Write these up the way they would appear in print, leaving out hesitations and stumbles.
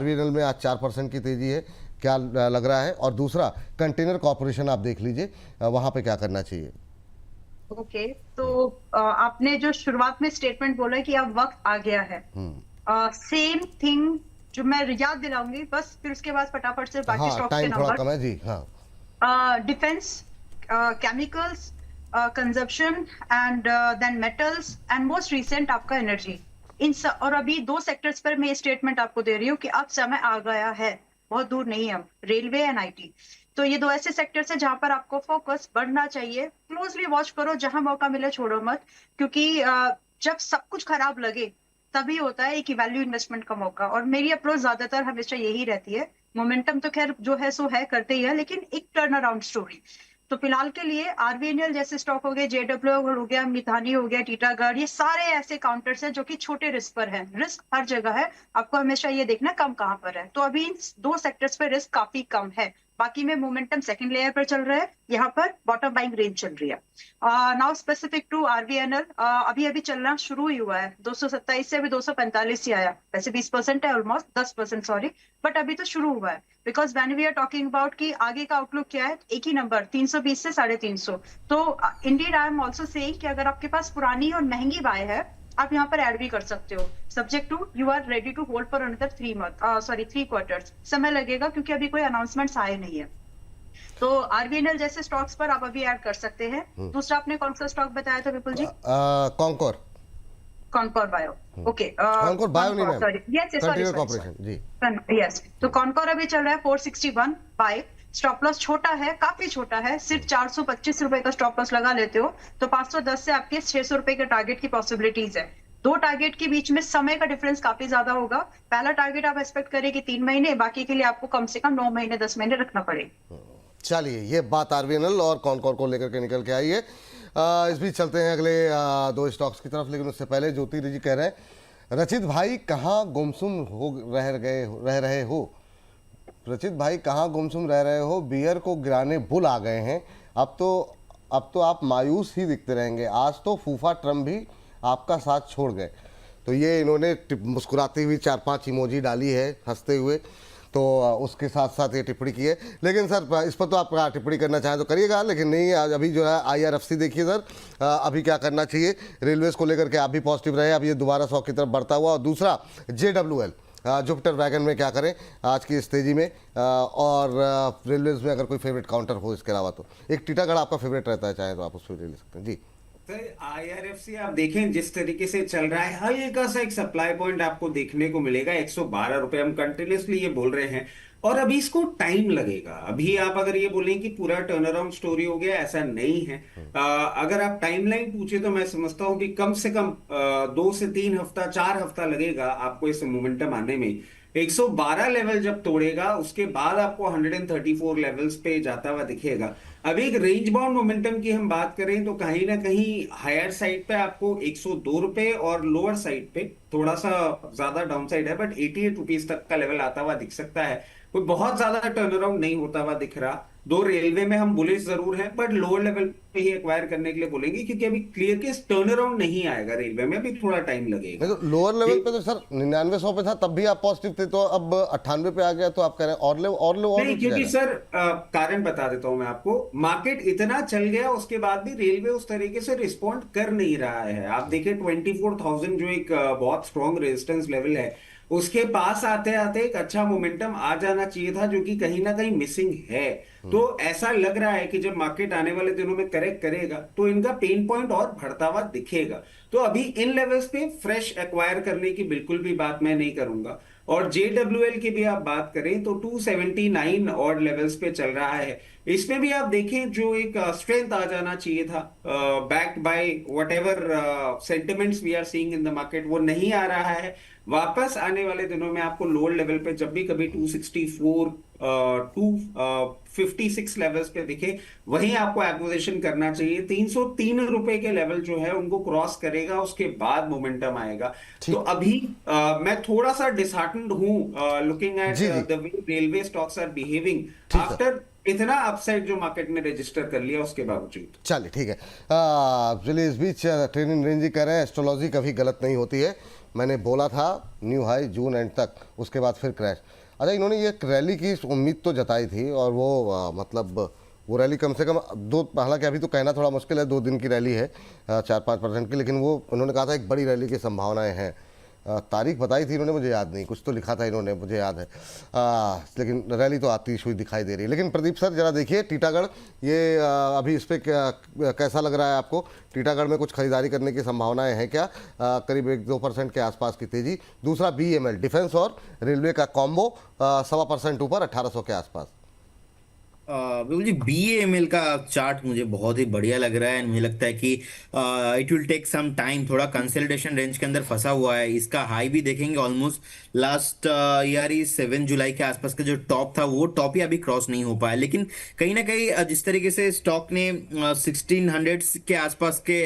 RBNL में आज 4% की तेजी है, क्या लग रहा है? और दूसरा कंटेनर कॉर्पोरेशन आप देख लीजिए, वहां पे क्या करना चाहिए? ओके, तो आपने जो शुरुआत में स्टेटमेंट बोला है कि अब वक्त आ गया है, सेम थिंग जो मैं याद दिलाऊंगी बस, फिर उसके बाद फटाफट से बाकी हाँ, स्टॉक्स के टाइम थोड़ा नंबर। कम है जी। हाँ, defence, chemicals, consumption and then metals and most recent आपका एनर्जी। और अभी 2 सेक्टर्स पर मैं ये स्टेटमेंट आपको दे रही हूँ कि अब समय आ गया है, बहुत दूर नहीं है, अब रेलवे एंड आईटी। तो ये 2 ऐसे सेक्टर्स हैं जहां पर आपको फोकस बढ़ना चाहिए। क्लोजली वॉच करो, जहां मौका मिले छोड़ो मत, क्योंकि जब सब कुछ खराब लगे तभी होता है एक वैल्यू इन्वेस्टमेंट का मौका। और मेरी अप्रोच ज्यादातर हमेशा यही रहती है, मोमेंटम तो खैर जो है सो है, करते ही है, लेकिन एक टर्न अराउंड स्टोरी। तो फिलहाल के लिए आरबीएनएल जैसे स्टॉक हो गए, जेडब्ल्यू हो गया, मिथानी हो गया, टीटागढ़, ये सारे ऐसे काउंटर्स हैं जो कि छोटे रिस्क पर है। रिस्क हर जगह है, आपको हमेशा ये देखना कम कहां पर है। तो अभी इन 2 सेक्टर्स पे रिस्क काफी कम है। बाकी में मोमेंटम सेकंड लेयर पर चल रहा है, यहाँ पर बॉटम बाइंग रेंज चल रही है। नाउ स्पेसिफिक टू आरबीएनएल, अभी अभी चलना शुरू ही हुआ है, 227 से अभी 245 ही आया। वैसे 20% है, ऑलमोस्ट 10% सॉरी, बट अभी तो शुरू हुआ है। Because when we are talking about कि आगे का आउटलुक क्या है, एक ही नंबर 320 से 350। तो Indeed I am also saying कि अगर आपके पास पुरानी और महंगी बाय है, आप यहाँ पर ऐड भी कर सकते हो, subject to you are ready to hold for another 3 quarters. समय लगेगा क्योंकि अभी कोई अनाउंसमेंट आए नहीं है। तो आरबीएनएल जैसे स्टॉक्स पर आप अभी ऐड कर सकते हैं। दूसरा आपने कौन सा स्टॉक बताया था Vipul ji? Concor. Concor bio, okay, Concor bio नहीं ma'am, sorry, yes sorry container sorry corporation जी। यस। तो कॉनकोर अभी चल रहा है 461 बाय। स्टॉप लॉस छोटा है, काफी छोटा है, सिर्फ 425 रुपए का स्टॉप लॉस लगा लेते हो तो 510 से आपके 600 रुपए के टारगेट की पॉसिबिलिटीज है। 2 टारगेट के बीच में समय का डिफरेंस काफी ज्यादा होगा। पहला टारगेट आप एक्सपेक्ट करें कि 3 महीने, बाकी के लिए आपको कम से कम 9 महीने 10 महीने रखना पड़ेगा। चलिए, ये बात आरबीएनएल और कॉनकोर को लेकर के निकल के आई है। इस बीच चलते हैं अगले 2 स्टॉक्स की तरफ, लेकिन उससे पहले ज्योति जी कह रहे हैं, रचित भाई कहाँ गुमसुम हो रह रहे हो? रचित भाई कहाँ गुमसुम रह रहे हो? बियर को गिराने बुल आ गए हैं। अब तो आप मायूस ही दिखते रहेंगे। आज तो फूफा ट्रम्प भी आपका साथ छोड़ गए। तो ये इन्होंने मुस्कुराती हुई 4-5 इमोजी डाली है हंसते हुए, तो उसके साथ साथ ये टिप्पणी की है। लेकिन सर, इस पर तो आप टिप्पणी करना चाहें तो करिएगा, लेकिन नहीं, अभी जो है आईआरएफसी देखिए सर, अभी क्या करना चाहिए। रेलवेज को लेकर के आप भी पॉजिटिव रहे, अब ये दोबारा 100 की तरफ बढ़ता हुआ। और दूसरा जेडब्ल्यूएल, जुपिटर वैगन में क्या करें आज की इस तेजी में, और रेलवेज में अगर कोई फेवरेट काउंटर हो इसके अलावा, तो एक टीटागढ़ आपका फेवरेट रहता है, चाहे तो आप उस पर ले सकते हैं जी। सर आईआरएफसी आप देखें जिस तरीके से चल रहा है, हल्का सा एक सप्लाई पॉइंट आपको देखने को मिलेगा 112 रुपए, हम कंटिन्यूसली ये बोल रहे हैं। और अभी इसको टाइम लगेगा। अभी आप अगर ये बोलें कि पूरा टर्न अराउंड स्टोरी हो गया, ऐसा नहीं है। अगर आप टाइमलाइन पूछे तो मैं समझता हूं कि कम से कम 2 से 3 हफ्ता, 4 हफ्ता लगेगा आपको इस मोमेंटम आने में। 112 लेवल जब तोड़ेगा उसके बाद आपको 134 लेवल्स पे जाता हुआ दिखेगा। अभी एक रेंज बाउंड मोमेंटम की हम बात करें तो कहीं ना कहीं हायर साइड पे आपको 102 रुपए और लोअर साइड पे थोड़ा सा ज्यादा डाउन साइड है, बट 88 रुपीज तक का लेवल आता हुआ दिख सकता है। कोई बहुत ज्यादा टर्न अराउंड नहीं होता हुआ दिख रहा। 2 रेलवे में हम बुलिश जरूर हैं, बट लोअर लेवल पे ही एक्वायर करने के लिए बोलेंगे, क्योंकि अभी क्लियर केस टर्न अराउंड नहीं आएगा रेलवे में, अभी थोड़ा टाइम लगेगा। तो लोअर लेवल पे तो सर 9900 पे था, तब भी आप पॉजिटिव थे, तो अब 98 पे आ गया, तो आप कह रहे हैं और नहीं, क्योंकि सर कारण बता देता हूं मैं आपको। मार्केट इतना चल गया उसके बाद भी रेलवे उस तरीके से रिस्पॉन्ड कर नहीं रहा है। आप देखिए 24,000 जो एक बहुत स्ट्रॉन्ग रेजिस्टेंस लेवल है, उसके पास आते आते एक अच्छा मोमेंटम आ जाना चाहिए था, जो कि कहीं ना कहीं मिसिंग है। तो ऐसा लग रहा है कि जब मार्केट आने वाले दिनों में करेक्ट करेगा तो इनका पेन पॉइंट और बढ़ता हुआ दिखेगा। तो अभी इन लेवल्स पे फ्रेश एक्वायर करने की बिल्कुल भी बात मैं नहीं करूंगा। और जेडब्ल्यूएल की भी आप बात करें तो 279 और लेवल्स पे चल रहा है। इसमें भी आप देखें जो एक स्ट्रेंथ आ जाना चाहिए था, backed by whatever sentiments we are seeing in the market, वो नहीं आ रहा है। वापस आने वाले दिनों में आपको लोअर लेवल पे जब भी कभी 264 256 लेवल्स पे दिखे, वहीं आपको एक्विजिशन करना चाहिए। 303 रुपए के लेवल जो है उनको क्रॉस करेगा, उसके बाद मोमेंटम आएगा। तो अभी मैं थोड़ा सा डिसहार्टेंड हूं looking at the way railway stocks are behaving after इतना अपसाइड जो मार्केट ने रजिस्टर कर लिया उसके बावजूद। चलिए ठीक है। चलिए, इस बीच ट्रेनिंग रेंज कह रहे हैं एस्ट्रोलॉजी कभी गलत नहीं होती है। मैंने बोला था न्यू हाई जून एंड तक, उसके बाद फिर क्रैश। अच्छा, इन्होंने ये रैली की उम्मीद तो जताई थी और वो मतलब वो रैली कम से कम दो, हालांकि अभी तो कहना थोड़ा मुश्किल है, 2 दिन की रैली है 4-5% की, लेकिन वो उन्होंने कहा था एक बड़ी रैली की संभावनाएं हैं। तारीख बताई थी इन्होंने, मुझे याद नहीं, कुछ तो लिखा था इन्होंने, मुझे याद है। लेकिन रैली तो आती हुई दिखाई दे रही है। लेकिन प्रदीप सर जरा देखिए टीटागढ़, ये अभी इस पर कैसा लग रहा है आपको? टीटागढ़ में कुछ खरीदारी करने की संभावनाएं हैं क्या? करीब 1-2% के आसपास की तेजी। दूसरा BEML, डिफेंस और रेलवे का कॉम्बो 1.25% ऊपर 1800 के आसपास। बिल्कुल जी, BAML का चार्ट मुझे बहुत ही बढ़िया लग रहा है एंड मुझे लगता है कि it will take some time, थोड़ा कंसोलिडेशन रेंज के अंदर फंसा हुआ है। इसका हाई भी देखेंगे ऑलमोस्ट लास्ट ईयर ही 7 जुलाई के आसपास का जो टॉप था वो टॉप ही अभी क्रॉस नहीं हो पाया। लेकिन कहीं ना कहीं जिस तरीके से स्टॉक ने 1600 के आसपास के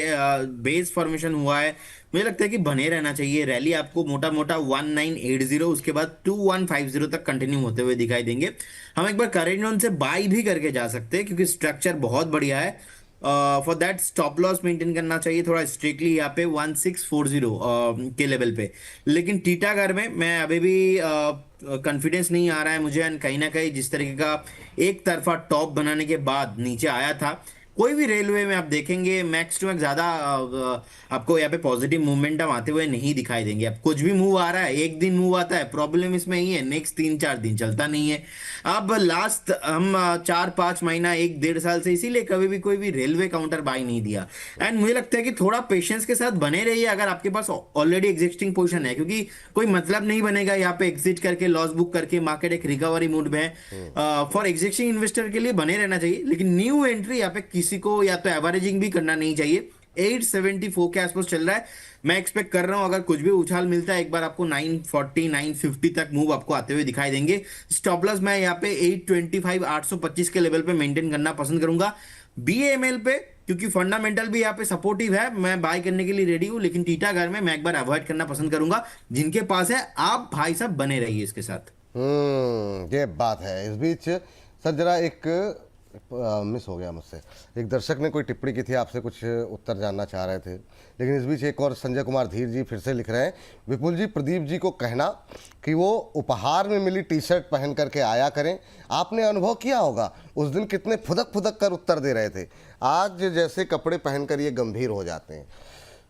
बेस फॉर्मेशन हुआ है, मुझे लगता है कि बने रहना चाहिए। रैली आपको मोटा मोटा 1980 उसके बाद 2150 तक कंटिन्यू होते हुए दिखाई देंगे। हम एक बार करेंट जोन से बाई भी करके जा सकते हैं क्योंकि स्ट्रक्चर बहुत बढ़िया है। For that stop loss maintain करना चाहिए थोड़ा स्ट्रिक्टली यहाँ पे 1640 के लेवल पे। लेकिन टीटागढ़ में मैं अभी भी कॉन्फिडेंस नहीं आ रहा है मुझे, एंड कहीं ना कहीं जिस तरीके का एक तरफा टॉप बनाने के बाद नीचे आया था, कोई भी रेलवे में आप देखेंगे मैक्स टू मैक्स ज्यादा आपको यहाँ पे पॉजिटिव मूवमेंटम आते हुए नहीं दिखाई देंगे। अब कुछ भी मूव आ रहा है, एक दिन मूव आता है, प्रॉब्लम इसमें ही है, नेक्स्ट 3-4 दिन चलता नहीं है। अब लास्ट हम 4-5 महीना 1-1.5 साल से इसीलिए कभी भी कोई भी रेलवे काउंटर बाई नहीं दिया। एंड मुझे लगता है कि थोड़ा पेशेंस के साथ बने रहिए अगर आपके पास ऑलरेडी एग्जिस्टिंग पोजीशन है, क्योंकि कोई मतलब नहीं बनेगा यहाँ पे एग्जिट करके लॉस बुक करके, मार्केट एक रिकवरी मूड में है। फॉर एग्जिस्टिंग इन्वेस्टर के लिए बने रहना चाहिए, लेकिन न्यू एंट्री यहाँ पे किसी को या तो एवरेजिंग भी करना नहीं चाहिए। 874 के आसपास चल रहा है, मैं एक्सपेक्ट कर रहा हूं अगर कुछ भी उछाल मिलता है एक बार आपको 940 950 तक मूव आपको आते हुए दिखाई देंगे। स्टॉप लॉस मैं यहाँ पे 825 825 के लेवल पे मेंटेन करना पसंद करूंगा। BAML पे क्योंकि फंडामेंटल भी यहाँ पे सपोर्टिव है, मैं बाय करने के लिए रेडी हूं, लेकिन टीटागढ़ में मैं एक बार अवॉइड करना पसंद करूंगा। जिनके पास है आप भाई साहब बने रहिए इसके साथ। ये बात है। इस बीच सर जरा एक मिस हो गया मुझसे, एक दर्शक ने कोई टिप्पणी की थी, आपसे कुछ उत्तर जानना चाह रहे थे, लेकिन इस बीच एक और संजय कुमार धीर जी फिर से लिख रहे हैं, विपुल जी प्रदीप जी को कहना कि वो उपहार में मिली टी-शर्ट पहन करके आया करें। आपने अनुभव किया होगा उस दिन कितने फुदक फुदक कर उत्तर दे रहे थे, आज जैसे कपड़े पहनकर ये गंभीर हो जाते हैं।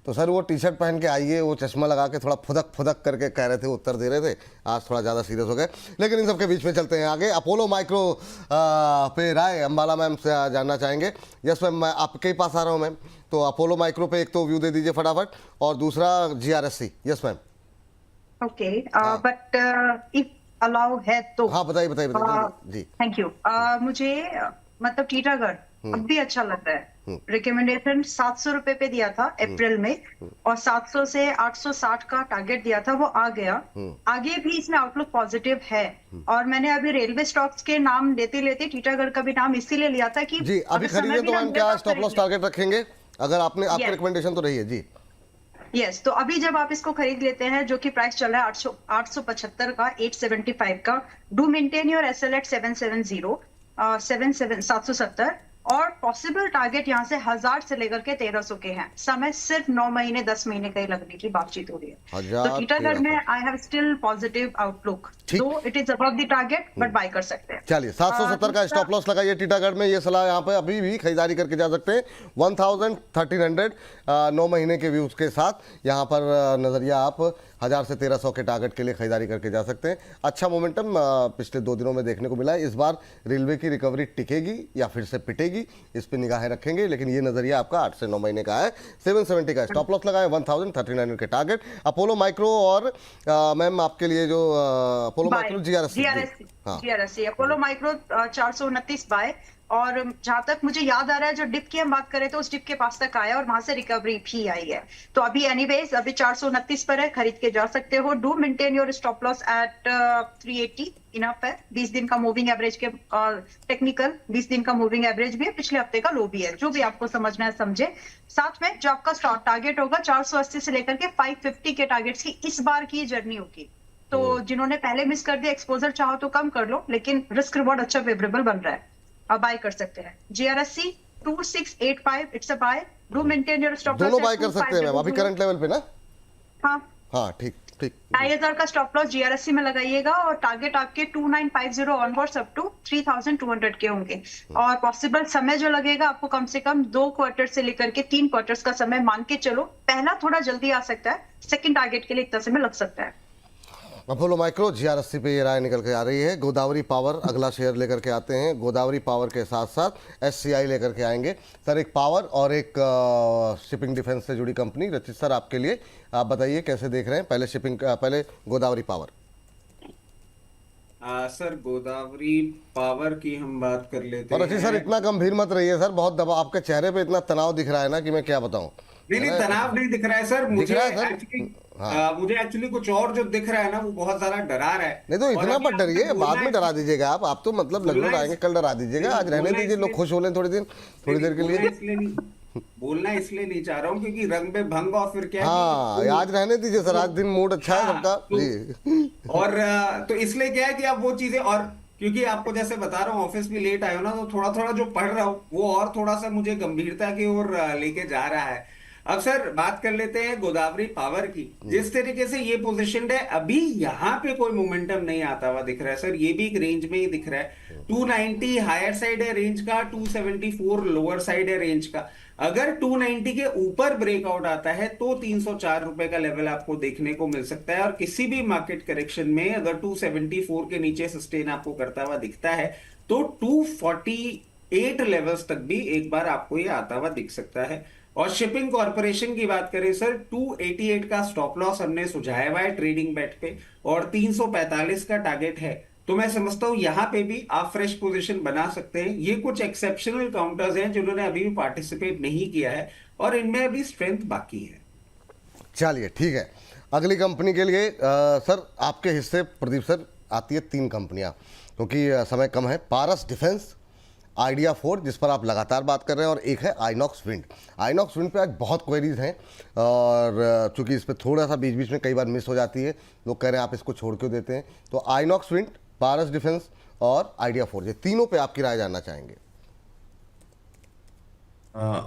तो सर वो टी-शर्ट पहन के आइए, वो चश्मा लगा के थोड़ा फुदक फुदक करके कह रहे थे, उत्तर दे रहे थे, आज थोड़ा ज़्यादा सीरियस हो गए। लेकिन इन सब के बीच में चलते हैं आगे। अपोलो माइक्रो पे राय अंबाला मैम से जानना चाहेंगे। यस मैम, मैं आपके ही पास आ रहा हूँ मैम। तो अपोलो माइक्रो पे एक तो व्यू दे दीजिए फटाफट, और दूसरा GRSC। Yes ma'am. Okay, but if allow है तो हाँ बताइए बताइए बताइए जी। Thank you. मुझे मतलब टीटागढ़ अब भी अच्छा लग रहा है। रिकमेंडेशन 700 रुपए पे दिया था अप्रैल में, और 700 से 860 का टारगेट दिया था, वो आ गया। आगे भी इसमें आउटलुक पॉजिटिव है, और मैंने अभी रेलवे स्टॉक्स के नाम लेते लेते टीटागढ़ का भी नाम इसीलिए लिया था कि जी अभी खरीदे तो मैम क्या स्टॉप लॉस टारगेट रखेंगे अगर आपने, आपकी रिकमेंडेशन तो रही है जी। यस, तो अभी जब आप इसको खरीद लेते हैं, जो कि प्राइस चल रहा है 875 का, 875 का, do maintain your SL at 770 770, और पॉसिबल टारगेट यहाँ से 1000 से लेकर के 1300 के हैं। समय सिर्फ 9 महीने 10 महीने का ही लगने की बातचीत हो रही है। तो टीटागढ़ में I have still positive outlook, though it is above the target, but buy कर सकते हैं। चलिए 770 का स्टॉप लॉस लगाइए टीटागढ़ में, ये सलाह यहाँ पे अभी भी खरीदारी करके जा सकते हैं। 1300 9 महीने के व्यूज के साथ यहाँ पर नजरिया आप 1000 से 1300 के टारगेट के लिए खरीदारी करके जा सकते हैं। अच्छा मोमेंटम पिछले 2 दिनों में देखने को मिला है। इस बार रेलवे की रिकवरी टिकेगी या फिर से पिटेगी, इस पे निगाहें रखेंगे, लेकिन ये नजरिया आपका 8 से 9 महीने का है। 770 का स्टॉप लॉस लगाए, 1300 के टारगेट। अपोलो माइक्रो और मैम आपके लिए जो Apollo Micro GRSC Apollo Micro 429 buy, और जहां तक मुझे याद आ रहा है जो डिप की हम बात करें तो उस डिप के पास तक आया और वहां से रिकवरी भी आई है। तो अभी एनीवेज अभी 429 पर है, खरीद के जा सकते हो। Do maintain your stop loss at 380, enough है। 20 दिन का मूविंग एवरेज के टेक्निकल 20 दिन का मूविंग एवरेज भी है, पिछले हफ्ते का लो भी है। जो भी आपको समझना है समझे। साथ में जो आपका टारगेट होगा 480 से लेकर के 550 के टारगेट्स की इस बार की जर्नी होगी। तो जिन्होंने पहले मिस कर दिया, एक्सपोजर चाहो तो कम कर लो, लेकिन रिस्क रिवॉर्ड अच्छा फेवरेबल बन रहा है, आप बाय कर सकते हैं। GRSC 2685, it's a buy. Do maintain your stop loss. दोनों बाय कर सकते हैं मैम अभी करंट लेवल पे ना। हाँ हाँ ठीक ठीक। 2,500 का स्टॉप लॉस जीआरएससी में लगाइएगा और टारगेट आपके 2950 ऑनवर्ड्स अप टू 3,200 के होंगे। और पॉसिबल समय जो लगेगा आपको कम से कम 2 क्वार्टर से लेकर के 3 क्वार्टर्स का समय मान के चलो। पहला थोड़ा जल्दी आ सकता है, सेकंड टारगेट के लिए इतना समय लग सकता है। अपोलो माइक्रो जीआरएससी पे ये राय निकल के आ रही है। गोदावरी पावर अगला शेयर लेकर के आते हैं। गोदावरी पावर के साथ साथ एससीआई लेकर के आएंगे। सर एक पावर और एक शिपिंग डिफेंस से जुड़ी कंपनी। रचित सर आपके लिए आप बताइए कैसे देख रहे हैं। पहले शिपिंग पहले Godavari power. Sir Godavari power की हम बात कर लेते और रचित सर हैं। इतना गंभीर मत रहिए सर, बहुत दबाव आपके चेहरे पे इतना तनाव दिख रहा है ना कि मैं क्या बताऊं। नहीं तनाव नहीं दिख रहा है सर। दिख मुझे रहा है सर? एक्चुअली मुझे एक्चुअली कुछ और जो दिख रहा है ना वो बहुत ज्यादा डरा रहा है। नहीं तो और इतना अभी मत डरिए, आपने बाद बोलना में डरा दीजिएगा आप तो मतलब लगभग बोलना आएंगे, कल डरा दीजिएगा। आज रहने बोलना दीजिए, लोग इसलिए- खुश हो लें थोड़ी देर के लिए। बोलना इसलिए नहीं चाह रहा हूँ क्योंकि रंग में भंग और फिर क्या है हाँ कि- आज रहने दीजिए सर, आज दिन मूड अच्छा है हाँ, सबका तो- जी। और तो इसलिए क्या है कि आप वो चीजें, और क्योंकि आपको जैसे बता रहा हूँ ऑफिस भी लेट आए हो ना, तो थोड़ा थोड़ा जो पढ़ रहा हूँ वो और थोड़ा सा मुझे गंभीरता की ओर लेके जा रहा है। अब सर बात कर लेते हैं गोदावरी पावर की। जिस तरीके से ये पोजीशनड है अभी यहाँ पे कोई मोमेंटम नहीं आता हुआ दिख रहा है सर। ये भी एक रेंज में ही दिख रहा है। 290 हायर साइड है रेंज का, 274 लोअर साइड है रेंज का। अगर 290 के ऊपर ब्रेकआउट आता है तो 304 रुपए का लेवल आपको देखने को मिल सकता है। और किसी भी मार्केट करेक्शन में अगर 274 के नीचे सस्टेन आपको करता हुआ दिखता है तो 248 लेवल्स तक भी एक बार आपको ये आता हुआ दिख सकता है। और शिपिंग कॉर्पोरेशन की बात करें सर, 288 का स्टॉप लॉस हमने सुझाया हुआ है ट्रेडिंग बेट पे और 345 का टारगेट है। तो मैं समझता हूं यहां पे भी आप फ्रेश पोजीशन बना सकते हैं। ये कुछ एक्सेप्शनल काउंटर्स हैं जिन्होंने अभी भी पार्टिसिपेट नहीं किया है और इनमें अभी स्ट्रेंथ बाकी है। चलिए ठीक है, अगली कंपनी के लिए सर आपके हिस्से प्रदीप सर आती है 3 कंपनियां क्योंकि समय कम है। पारस डिफेंस, आइडिया 4 जिस पर आप लगातार बात कर रहे हैं, और एक है आइनॉक्स विंड। आइनॉक्स विंड पे आज बहुत क्वेरीज हैं और चूंकि इस पर थोड़ा सा बीच बीच में कई बार मिस हो जाती है, लोग कह रहे हैं आप इसको छोड़ क्यों देते हैं। तो आइनॉक्स विंड, पारस डिफेंस और आइडिया 4, ये तीनों पे आपकी राय जानना चाहेंगे।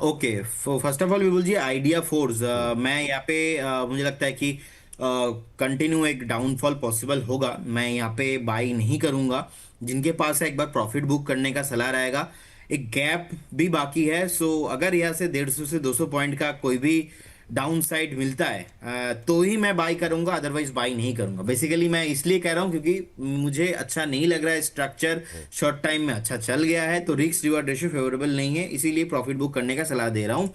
Okay, first of all Vipul ji, Idea Forge मैं यहाँ पे मुझे लगता है कि कंटिन्यू एक डाउनफॉल पॉसिबल होगा। मैं यहाँ पे बाई नहीं करूंगा। जिनके पास है एक बार प्रॉफिट बुक करने का सलाह रहेगा। एक गैप भी बाकी है, सो अगर यहाँ से 150 से 200 पॉइंट का कोई भी डाउन साइड मिलता है तो ही मैं बाई करूंगा, अदरवाइज बाई नहीं करूंगा। बेसिकली मैं इसलिए कह रहा हूं क्योंकि मुझे अच्छा नहीं लग रहा है स्ट्रक्चर। शॉर्ट टाइम में अच्छा चल गया है तो रिस्क रिवॉर्ड रेशियो फेवरेबल नहीं है, इसीलिए प्रॉफिट बुक करने का सलाह दे रहा हूं।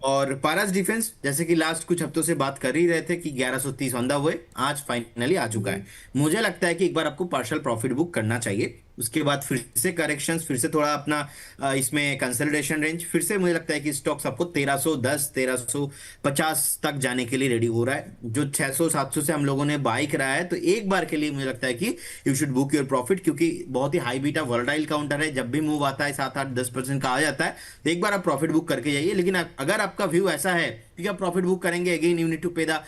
और पारस डिफेंस जैसे कि लास्ट कुछ हफ्तों से बात कर ही रहे थे कि 1130 ऑन द वे, आज फाइनली आ चुका है। मुझे लगता है कि एक बार आपको पार्शियल प्रॉफिट बुक करना चाहिए। उसके बाद फिर से करेक्शंस, फिर से थोड़ा अपना इसमें कंसोलिडेशन रेंज, फिर से मुझे लगता है कि स्टॉक्स आपको 1310 1350 तक जाने के लिए रेडी हो रहा है। जो 600 700 से हम लोगों ने बाई कराया है, तो एक बार के लिए मुझे लगता है कि you should book your profit, क्योंकि बहुत ही हाई बीटा वोलेटाइल काउंटर है। जब भी मूव आता है 7-8-10% का आ जाता है, तो एक बार आप प्रॉफिट बुक करके जाइए। लेकिन अगर आपका व्यू ऐसा है कि आप प्रॉफिट बुक करेंगे, again you need to pay the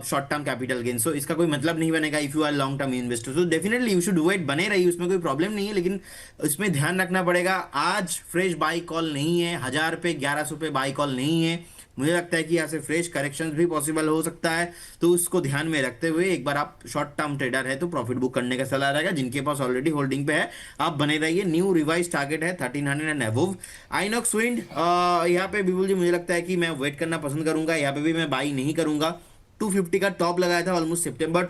short term capital gain, so इसका कोई मतलब नहीं बनेगा if you are long term investor. तो डेफिनेटली यू शुड वेट, बने रहिए, उसमें कोई प्रॉब्लम नहीं है। लेकिन इसमें ध्यान रखना पड़ेगा, आज फ्रेश बाई कॉल नहीं है, 1000 पे 1100 पे बाई कॉल नहीं है। मुझे लगता है कि यहाँ से फ्रेश करेक्शंस भी पॉसिबल हो सकता है, तो उसको ध्यान में रखते हुए एक बार आप शॉर्ट टर्म ट्रेडर है तो प्रॉफिट बुक करने का सलाह रहेगा। जिनके पास ऑलरेडी होल्डिंग पे है आप बने रहिए। न्यू रिवाइज टारगेट है 1300 एंड अबव। आइनॉक्स विंड यहाँ पे विपुल जी मुझे लगता है कि मैं वेट करना पसंद करूंगा। यहाँ पे भी मैं बाई नहीं करूंगा। 250 का टॉप लगाया था ऑलमोस्ट सितंबर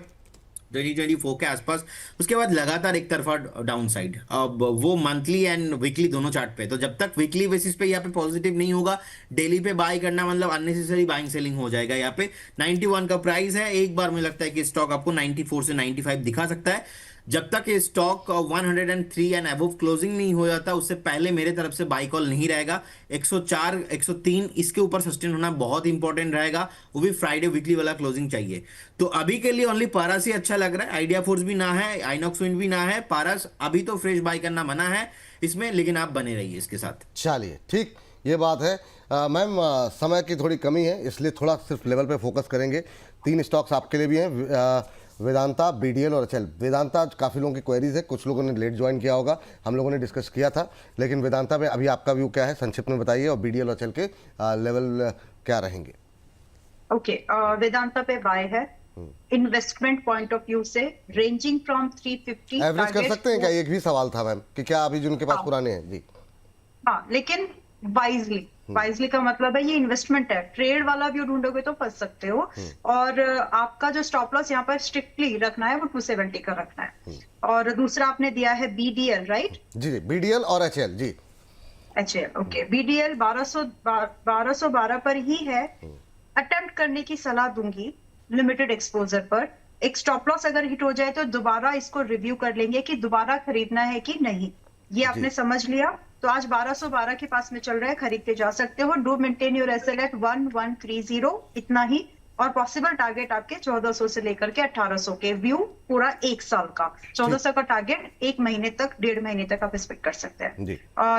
2024 के आसपास, उसके बाद लगातार एक तरफा डाउन साइड, अब वो मंथली एंड वीकली दोनों चार्ट पे। तो जब तक वीकली बेसिस पे यहाँ पे पॉजिटिव नहीं होगा, डेली पे बाय करना मतलब अननेसेसरी बाइंग सेलिंग हो जाएगा। यहाँ पे 91 का प्राइस है, एक बार मुझे लगता है कि स्टॉक आपको 94 से 95 दिखा सकता है। जब तक ये स्टॉक 103 एंड अबव क्लोजिंग नहीं हो जाता, उससे पहले मेरे तरफ से बाई कॉल नहीं रहेगा। 104 103 इसके ऊपर सस्टेन होना बहुत इंपॉर्टेंट रहेगा, वो भी फ्राइडे वीकली वाला क्लोजिंग चाहिए। तो अभी के लिए ओनली पारस ही अच्छा लग रहा है। आइडिया फोर्स भी ना है, आइनॉक्स विंड भी ना है, पारस अभी तो फ्रेश बाई करना मना है इसमें, लेकिन आप बने रहिए इसके साथ। चलिए ठीक, ये बात है। मैम समय की थोड़ी कमी है इसलिए थोड़ा सिर्फ लेवल पे फोकस करेंगे। 3 स्टॉक्स आपके लिए भी हैं, वेदांता, बीडीएल और एचएल। वेदांता काफ़ी लोगों की क्वेरीज है, कुछ लोगों ने लेट ज्वाइन किया होगा, हम लोगों ने डिस्कस किया था, लेकिन वेदांता में अभी आपका व्यू क्या है संक्षिप्त में बताइए, और बीडीएल और एचएल के लेवल क्या रहेंगे। ओके, वेदांता पे बाय है इन्वेस्टमेंट पॉइंट ऑफ व्यू से, रेंजिंग फ्रॉम 350 एवरेज कर सकते हैं क्या? एक भी सवाल था मैम कि क्या अभी जिनके पास हाँ। पुराने हैं जी। हाँ, लेकिन वाइजली का मतलब है ये इन्वेस्टमेंट है, ट्रेड वाला व्यू ढूंढोगे तो फंस सकते हो। और आपका जो स्टॉप लॉस यहाँ पर स्ट्रिक्टली रखना है वो 270 का रखना है। और दूसरा आपने दिया है बीडीएल, राइट? जी जी, बीडीएल और एचएल जी। HL, okay. बीडीएल 1212 पर ही है। अटेम्प्ट करने की सलाह दूंगी लिमिटेड एक्सपोजर पर। एक स्टॉप लॉस अगर हिट हो जाए तो दोबारा इसको रिव्यू कर लेंगे कि दोबारा खरीदना है कि नहीं। ये आपने समझ लिया। तो आज 1212 के पास में चल रहा है, खरीद के जा सकते हो। Do maintain your SL at 1130, इतना ही। और पॉसिबल टारगेट आपके 1400 से लेकर के 1800 के व्यू पूरा एक साल का। 1400 का टारगेट एक महीने तक, 1.5 महीने तक आप एक्सपेक्ट कर सकते हैं।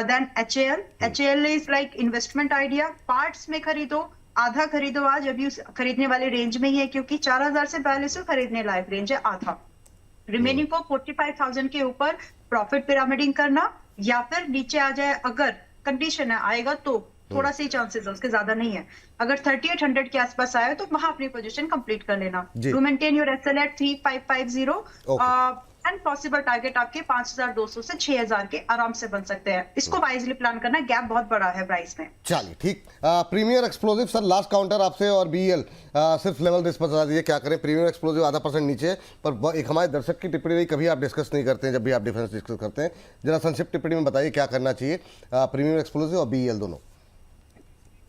Then HL is like investment idea. Parts में खरीदो, आधा खरीदो आज, अभी उस खरीदने वाले रेंज में ही है, क्योंकि 4000 से पहले से खरीदने लायक रेंज है आधा। रिमेनिंग को 45,000 के ऊपर प्रॉफिट पिरामिडिंग करना, या फिर नीचे आ जाए अगर कंडीशन है, आएगा तो थोड़ा सा ही चांसेस है, उसके ज्यादा नहीं है। अगर 3800 के आसपास आए तो वहां अपनी पोजीशन कंप्लीट कर लेना। Do maintain your SL at 3550 and possible target आपके 5200 से 6000 के आराम से बन सकते हैं। इसको वाइजली प्लान करना, गैप बहुत बड़ा है प्राइस में। चलिए ठीक। Premier Explosives sir, last counter आपसे, और बीएल सिर्फ लेवल रिस्क बता दीजिए क्या करें। प्रीमियर एक्सप्लोजिव आधा % नीचे है, पर एक हमारे दर्शक की टिप्पणी रही, कभी आप डिस्कस नहीं करते हैं जब भी आप डिफरेंस डिस्कस करते हैं। जरा संक्षिप्त टिप्पणी में बताइए क्या करना चाहिए प्रीमियर एक्सप्लोजिव और बीएल दोनों।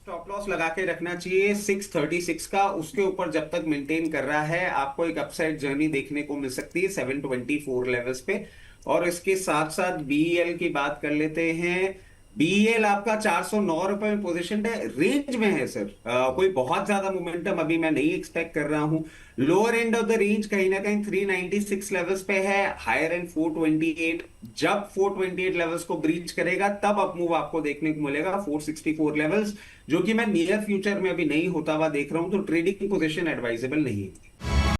स्टॉप लॉस लगा के रखना चाहिए 636 का। उसके ऊपर जब तक मेंटेन कर रहा है आपको एक अपसाइड जर्नी देखने को मिल सकती है 724 लेवल्स पे। और इसके साथ साथ बीईएल की बात कर लेते हैं। बीईएल आपका 409 रुपए में पोजीशन है, रेंज में है सर। कोई बहुत ज्यादा मोमेंटम अभी मैं नहीं एक्सपेक्ट कर रहा हूं। Lower end of the range कहीं ना कहीं 396 लेवल्स पे है, हायर एंड 428। जब 428 लेवल्स को ब्रीच करेगा तब अप मूव आपको देखने को मिलेगा 464 लेवल्स, जो कि मैं नियर फ्यूचर में अभी नहीं होता हुआ देख रहा हूं। तो ट्रेडिंग पोजीशन एडवाइजेबल नहीं है।